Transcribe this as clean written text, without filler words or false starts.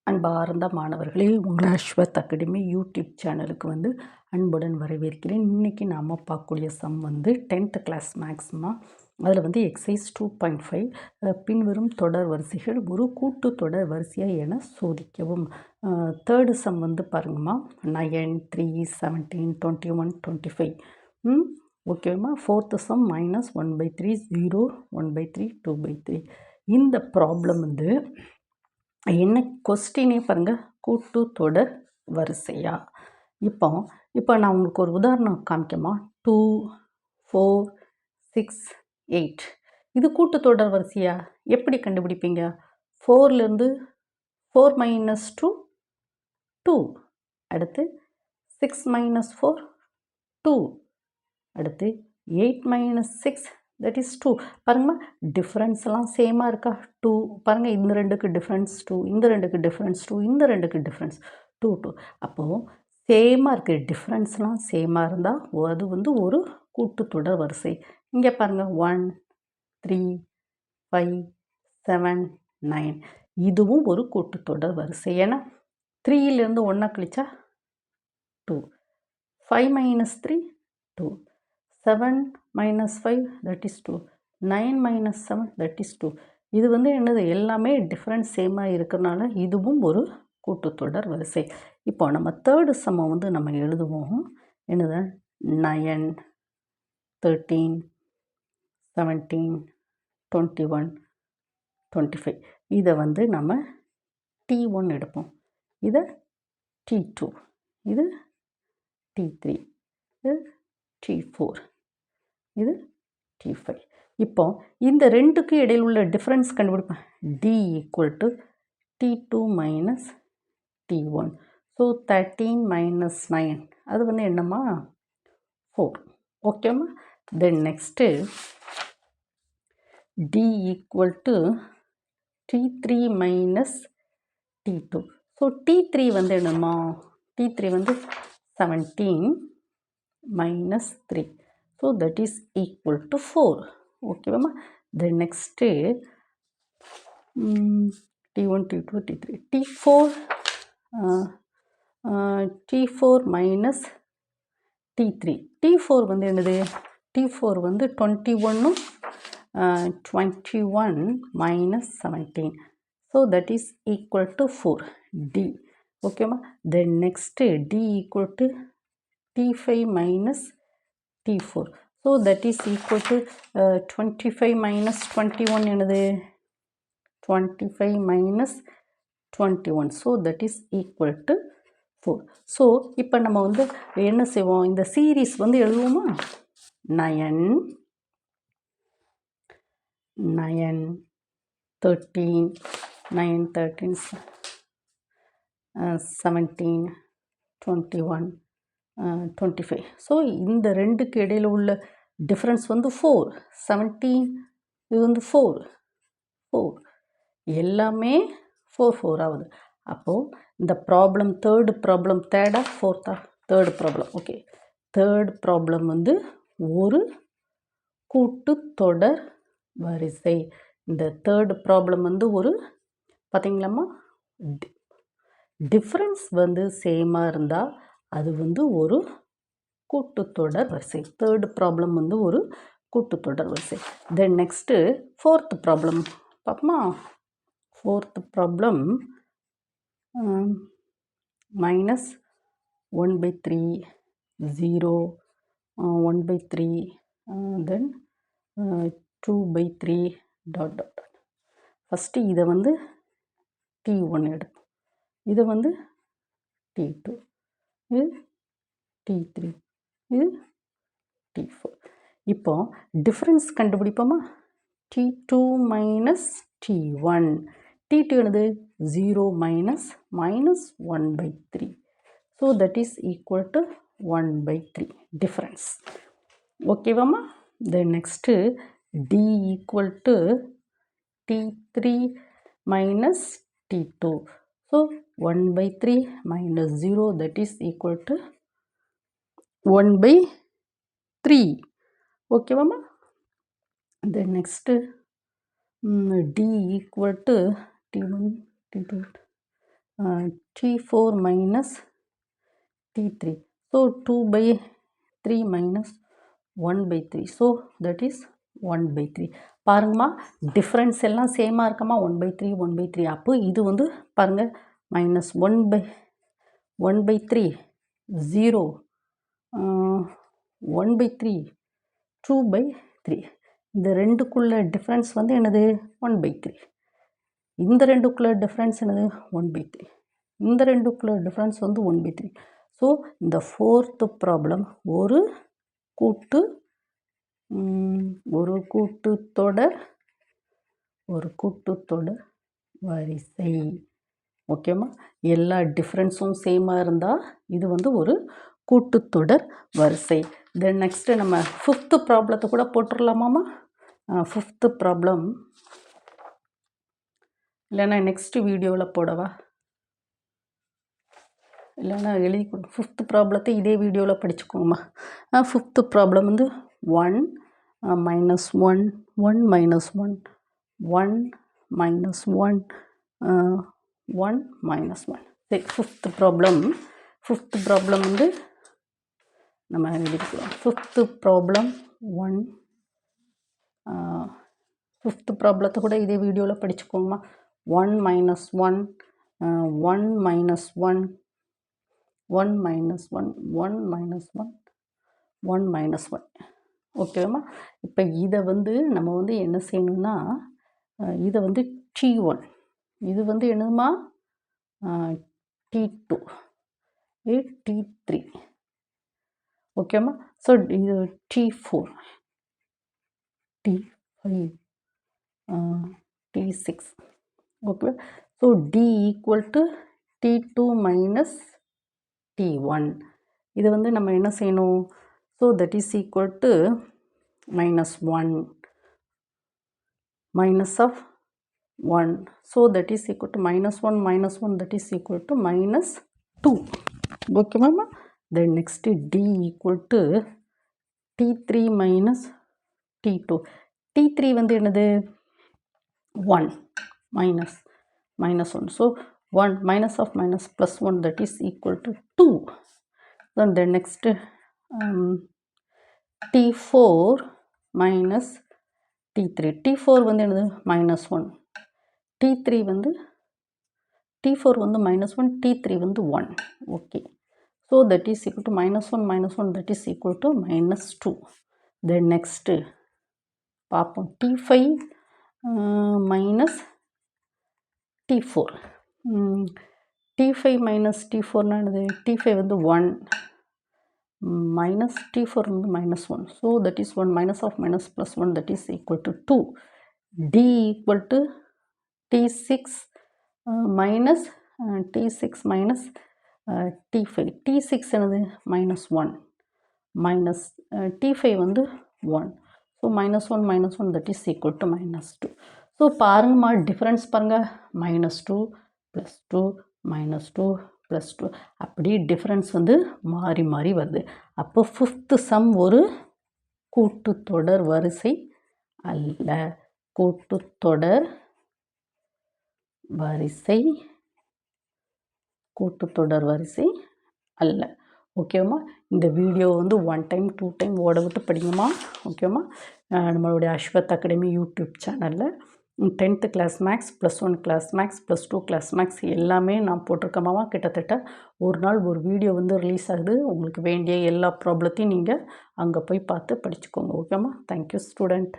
அன்பார்ந்த மாணவர்களே, உங்கள் அஸ்வத் அகாடமி யூடியூப் சேனலுக்கு அன்புடன் வரவேற்கிறேன். இன்றைக்கி நாம் பார்க்கக்கூடிய சம் 10th கிளாஸ் மேக்ஸிமா. அதில் எக்ஸைஸ் 2.5 பின்வரும் தொடர் வரிசைகள் ஒரு கூட்டு தொடர் வரிசையாக என சோதிக்கவும். தேர்டு சம் பாருங்கம்மா, 9, 3, 17, 21, 25. ஓகேம்மா. Fourth some -1/3, 0, 1/3, 2/3. இந்த ப்ராப்ளம் என்ன கொஸ்டினே பாருங்கள், கூட்டு தொடர் வரிசையா. இப்போ நான் உங்களுக்கு ஒரு உதாரணம் காமிக்கமா. 2, 4, 6, 8 இது கூட்டு தொடர் வரிசையா? எப்படி கண்டுபிடிப்பீங்க? 4லேருந்து 4 - 2 2, அடுத்து 6 - 4 2, அடுத்து 8 - 6 that is 2. பாருங்கம்மா, டிஃப்ரென்ஸ்லாம் சேமாக இருக்கா? 2 பாருங்கள், இந்த ரெண்டுக்கு டிஃப்ரென்ஸ் 2, இந்த ரெண்டுக்கு டிஃப்ரென்ஸ் 2, இந்த ரெண்டுக்கு டிஃப்ரென்ஸ் 2 2. அப்போது சேமாக இருக்குது, டிஃப்ரென்ஸ்லாம் சேமாக இருந்தால் அது ஒரு கூட்டுத்தொடர் வரிசை. இங்கே பாருங்கள், 1, 3, 5, 7, 9 இதுவும் ஒரு கூட்டுத்தொடர் வரிசை. ஏன்னா 3லேருந்து 1 கழிச்சா 2, 5 - 3 2, 7 - 5 that is 2, 9 - 7 that is 2. இது என்னது, எல்லாமே டிஃப்ரென்ஸ் சேமாக இருக்கிறனால இதுவும் ஒரு கூட்டுத்தொடர் வரிசை. இப்போ நம்ம தேர்டு சம்மை நம்ம எழுதுவோம். என்னது, 9, 13, 17, 21, 25. இதை நம்ம T1 எடுப்போம், இதை T2, இது T3, இது T4, இது T5. இப்போ இந்த ரெண்டுக்கு இடையில் உள்ள டிஃப்ரென்ஸ் கண்டுபிடிப்பேன். D = T2 - T1. ஸோ 13 - 9 அது என்னம்மா, 4. ஓகேம்மா. Then next D = T3 - T2. So T3 என்னம்மா, T3 17 - 3. So that is equal to 4. ஓகேவாம்மா. Then next T1, T2, T3, T4 minus T3. T4 என்னது, T4 21, 21 minus 17. So that is equal to 4. D. ஓகேம்மா. Then next D = T5 minus T4. So that is equal to 25 minus 21 என்னது, 25 minus 21. So that is equal to 4. So இப்போ நம்ம என்ன செய்வோம், இந்த series எழுதுவோமா. 9, 13, 9, 13, 17, 21, 25. So இந்த ரெண்டுக்கு இடையில் உள்ள டிஃப்ரென்ஸ் 4. 17 இது 4 4 எல்லாமே 4 4 ஆகுது. அப்போது இந்த ப்ராப்ளம் தேர்டா ஃபோர்த்தா? Third problem. Okay, third problem ஒரு கூட்டுத்தொடர் வரிசை. இந்த தேர்டு ப்ராப்ளம் ஒரு பார்த்தீங்களாம்மா, டிஃப்ரென்ஸ் சேமாக இருந்தால் அது ஒரு கூட்டுத்தொடர் வரிசை. தேர்டு ப்ராப்ளம் ஒரு கூட்டுத்தொடர் வரிசை. தென் நெக்ஸ்ட்டு ஃபோர்த்து ப்ராப்ளம் பார்ப்போமா. ஃபோர்த்து ப்ராப்ளம் -1/3, 0, 1/3, தென் 2/3 டாட் டாட். ஃபஸ்ட்டு இதை T1 எடுப்போம், இதை T2, இது T3, இது T4. இப்போ difference கண்டுபிடிப்போமா. T2 minus T1. T2 என்னது, 0 minus 1/3. So that is equal to 1/3 difference. ஓகேவாம்மா. Then next D = T3 minus T2. So 1/3 minus 0 that is equal to 1/3. ஓகேவாம்மா. Then next D = T1, T2, T4 minus T3. So 2 by 3 minus 1 by 3. So that is 1 by 3. பாருங்கம்மா difference எல்லாம் சேமாக இருக்கமா 1/3 1/3. அப்போ இது வந்து பாருங்கள் minus 1/3 0 1/3 2/3. இந்த ரெண்டுக்குள்ள difference வந்து என்னது 1/3. இந்த ரெண்டுக்குள்ள டிஃப்ரென்ஸ் என்னது 1/3. இந்த ரெண்டுக்குள்ள டிஃப்ரென்ஸ் வந்து 1/3. ஸோ இந்த ஃபோர்த்து ப்ராப்ளம் ஒரு கூட்டுத்தொடர் வரிசை. ஓகேம்மா, எல்லா டிஃப்ரென்ஸும் சேமாக இருந்தால் இது வந்து ஒரு கூட்டுத்தொடர் வரிசை. தென் நெக்ஸ்ட்டு நம்ம ஃபிஃப்த்து ப்ராப்ளத்தை கூட போட்டுடலாமாம்மா? ஃபிஃப்த்து ப்ராப்ளம் இல்லைன்னா நெக்ஸ்ட் வீடியோவில் போடவா? இல்லைன்னா எழுதி கொடு. ஃபிஃப்த்து ப்ராப்ளத்தை இதே வீடியோவில் படிச்சுக்கோங்கம்மா. ஃபிஃப்த்து ப்ராப்ளம் வந்து 1 minus 1 1 minus 1 1 minus 1 1 minus 1. சரி, ஃபிஃப்த்து ப்ராப்ளம் வந்து நம்ம எழுதிக்கலாம். ஃபிஃப்த்து ப்ராப்ளம் 1 ஃபிஃப்த்து ப்ராப்ளத்தை கூட இதே வீடியோவில் படிச்சுக்கோங்கம்மா. 1 minus 1 1 minus 1 1 minus 1 1 minus 1 1 minus 1. ஓகேம்மா, இப்போ இதை வந்து நம்ம வந்து என்ன செய்யணும்னா இதை வந்து T1, இது வந்து என்னதுமா T2, T3. ஓகேம்மா. ஸோ இது T4 T5 T6. Okay. So D equal to T2 minus T1. இதை வந்து நம்ம என்ன செய்யணும்? So that is equal to -1 minus of 1. So that is equal to -1 minus 1, that is equal to -2. Okay, mama. Then next D equal to T3 minus T2. T3 வந்து என்னது 1 minus 1. So 1 minus of minus plus 1, that is equal to 2. Then next T4 minus T3. T4 வந்து என்னது -1. T4 வந்து -1, T3 வந்து 1. Okay. So that is equal to -1 that is equal to -2. Then next பார்ப்போம். T5 minus T4. T5 minus T4னா என்னது? T5 வந்து 1 minus T4 வந்து -1. So that is 1 minus of minus plus 1, that is equal to 2. D equal to T6 minus T5. T6 என்னது -1 minus T5 வந்து 1. So -1 that is equal to -2. So பாருங்கம்மா, difference பாருங்கள், -2 +2 -2 +2. அப்படி difference வந்து மாறி மாறி வருது. அப்போ ஃபிஃப்த்து சம் ஒரு கூட்டுத்தொடர் வரிசை அல்ல. கூட்டுத்தொடர் வரிசை அல்ல. ஓகேம்மா. இந்த வீடியோ வந்து 1 டைம் 2 டைம் ஓட விட்டு படிங்கம்மா. ஓகேம்மா. நம்மளுடைய அஸ்வத் அகாடமி யூடியூப் சேனலில் 10th class maths +1 class maths +2 class maths எல்லாமே நான் போட்டிருக்கேம்மா. கிட்டத்தட்ட ஒரு நாள் ஒரு வீடியோ வந்து ரிலீஸ் ஆகுது. உங்களுக்கு வேண்டிய எல்லா ப்ராப்ளத்தையும் நீங்கள் அங்கே போய் பார்த்து படிச்சுக்கோங்க. ஓகேம்மா. Thank you student.